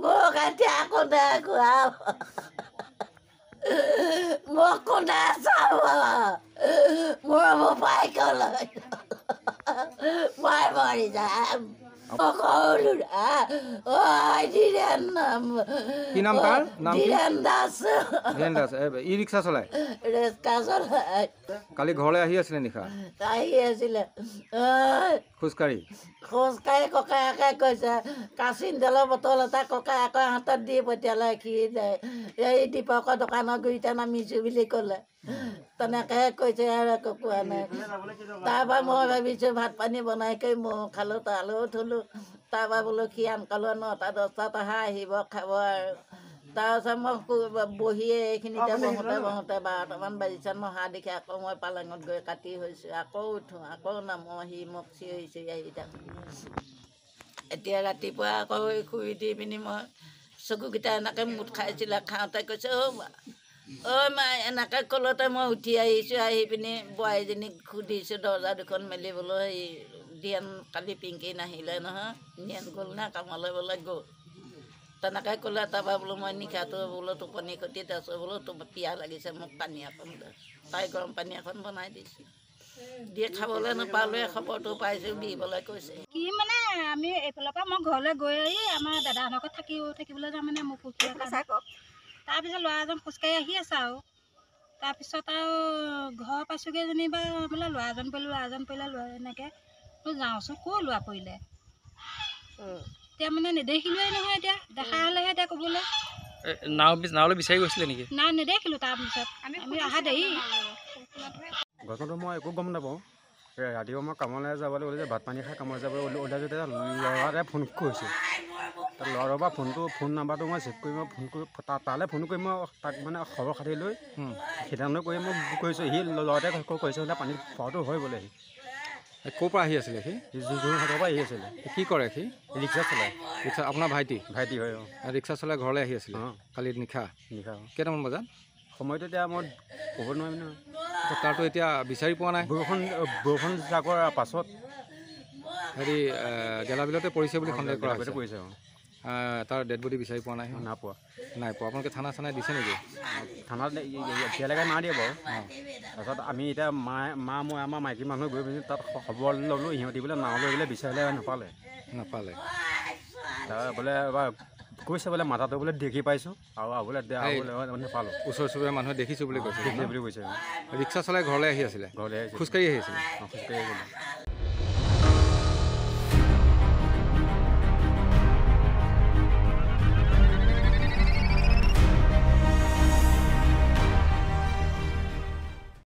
মোক এতিয়া কোনে খুৱাব মোক কোনে চাব মোৰ মোবাইললৈ মই মৰি যাম সকলো ধীৰেন নাম কি নাম তাৰ নাম ধীৰেন দাস ধীৰেন দাস ই ৰিক্সা চলায় ৰিক্সা চলাই কালি ঘৰলৈ আহি আছিলে নিশা আহি আছিলে খোজকাঢ়ি খোজকাঢ়ি ককায়েকে কৈছে কাচিন তেলৰ বটল এটা ককায়েকৰ হাতত দি পঠিয়ালে সি এই দীপকৰ দোকানৰ গুৰিতে নামিছোঁ বুলি ক'লে তেনেকৈ কৈছে আৰু একো কোৱা নাই তাৰপৰা মই ভাবিছোঁ ভাত পানী বনাই কৰি ময়ো খালোঁ তালৈও থলোঁ তাৰপৰা বোলো সি আনকালো 9টা 10টাত অহা আহিব খাব আৰু তাৰপিছত মই বহিয়ে এইখিনিতে বহোঁতে 12টামান বাজিছে নহা দেখি আকৌ মই পালেঙত গৈ কাটি হৈছোঁ আকৌ উঠোঁ আকৌ নামো সি মোক চিঞৰি চিঞৰি আহি থাকোঁ এতিয়া ৰাতিপুৱা আকৌ শুই দি পিনি মই চকুকেইটা এনেকৈ মুঠ খাইছিলে খাওঁতে কৈছে মা এনেকৈ ক'লতে মই উঠি আহিছোঁ আহি পিনি বোৱাৰীজনীক সুধিছোঁ দৰ্জা দুখন মেলিবলৈ হেৰি দিয়ান কালি পিংকি নাহিলে নহয় নিয়ান গ'ল নে কামলৈ বোলে গ'ল তেনেকৈ ক'লে তাৰপৰা বোলো মই নিশাটো বোলো টোপনি খতিত আছোঁ বোলো পিয়াহ লাগিছে মোক পানী এখন দে তাই গৰম পানী এখন বনাই দিছোঁ দিয়ে খাবলৈ নাপালোৱে খবৰটো পাইছোঁ দিবলৈ কৈছে কি মানে আমি এইফালৰ পৰা মই ঘৰলৈ গৈ আহি আমাৰ দাদাহঁতৰ ঘৰত থাকিবলৈ যাম মানে মোৰ পুখুৰী তাৰপিছত ল'ৰা এজন খোজকাঢ়ি আহি আছে আৰু তাৰপিছত আৰু ঘৰ পাইছোগৈ যেনিবা বোলে ল'ৰা এজন পৰিলে ল'ৰা এনেকৈ যাওঁচোন ক'ৰ ল'ৰা পৰিলে এতিয়া মানে নেদেখিলোৱেই নহয় এতিয়া দেখা হ'লেহে এতিয়া ক'বলৈ নাৱলৈ বিচাৰি গৈছিলে নেকি নাই নেদেখিলোঁ তাৰপিছত আমি অহা দেৰি ঘটনাটো মই একো গম নাপাওঁ ৰাতিপুৱা মই কামলৈ যাবলৈ ওলাইছে ভাত পানী খাই কামলৈ যাবলৈ ওলাইছোঁ তেতিয়া ল'ৰা এটাই ফোন কৰিছোঁ ল'ৰাৰ পৰা ফোন নাম্বাৰটো মই চেক কৰি মই ফোন কৰি তালৈ ফোন কৰি মই তাক মানে খবৰ খাতি লৈ সিদ্ধান্ত কৰি মই কৰিছোঁ সি ল'ৰাটোৱে কৈছে বোলে পানীত পোৱাটো হয় বোলে সি ক'ৰ পৰা আহি আছিলে সি যোৰহাটৰ পৰা আহি আছিলে কি কৰে সি ৰিক্সা চলায় ৰিক্সা আপোনাৰ ভাইটি হয় ৰিক্সা চলাই ঘৰলৈ আহি আছিলে কালি নিশা কেইটামান বজাত সময়টো এতিয়া মই ক'ব নোৱাৰিম নহয় তাৰতো এতিয়া বিচাৰি পোৱা নাই বৰষুণ জাকৰ পাছত হেৰি গেলাবিলতে পৰিছে বুলি সন্দেহ কৰা হৈছে পৰিছে তাৰ ডেড বডি বিচাৰি পোৱা নাই নাই পোৱা আপোনালোকে থানা চানাই দিছে নেকি থানাত এতিয়ালৈকে নাই দিয়ে বাৰু তাৰপিছত আমি এতিয়া মই আমাৰ মাইকী মানুহ গৈ পিনি তাত খবৰ ল'লোঁ সিহঁতি বোলে নাৱলৈ বোলে বিচাৰিলে নাপালে তাৰ বোলে এবাৰ কৈছে বোলে মাথাটো বোলে দেখি পাইছোঁ আৰু বোলে নাপালোঁ ওচৰ চুবুৰীয়া মানুহে দেখিছোঁ বুলি কৈছে বুলি কৈছে ৰিক্সা চলাই ঘৰলৈ আহি আছিলে খোজকাঢ়ি খোজকাঢ়ি আহিছিলে খোজকাঢ়ি আহিছিলে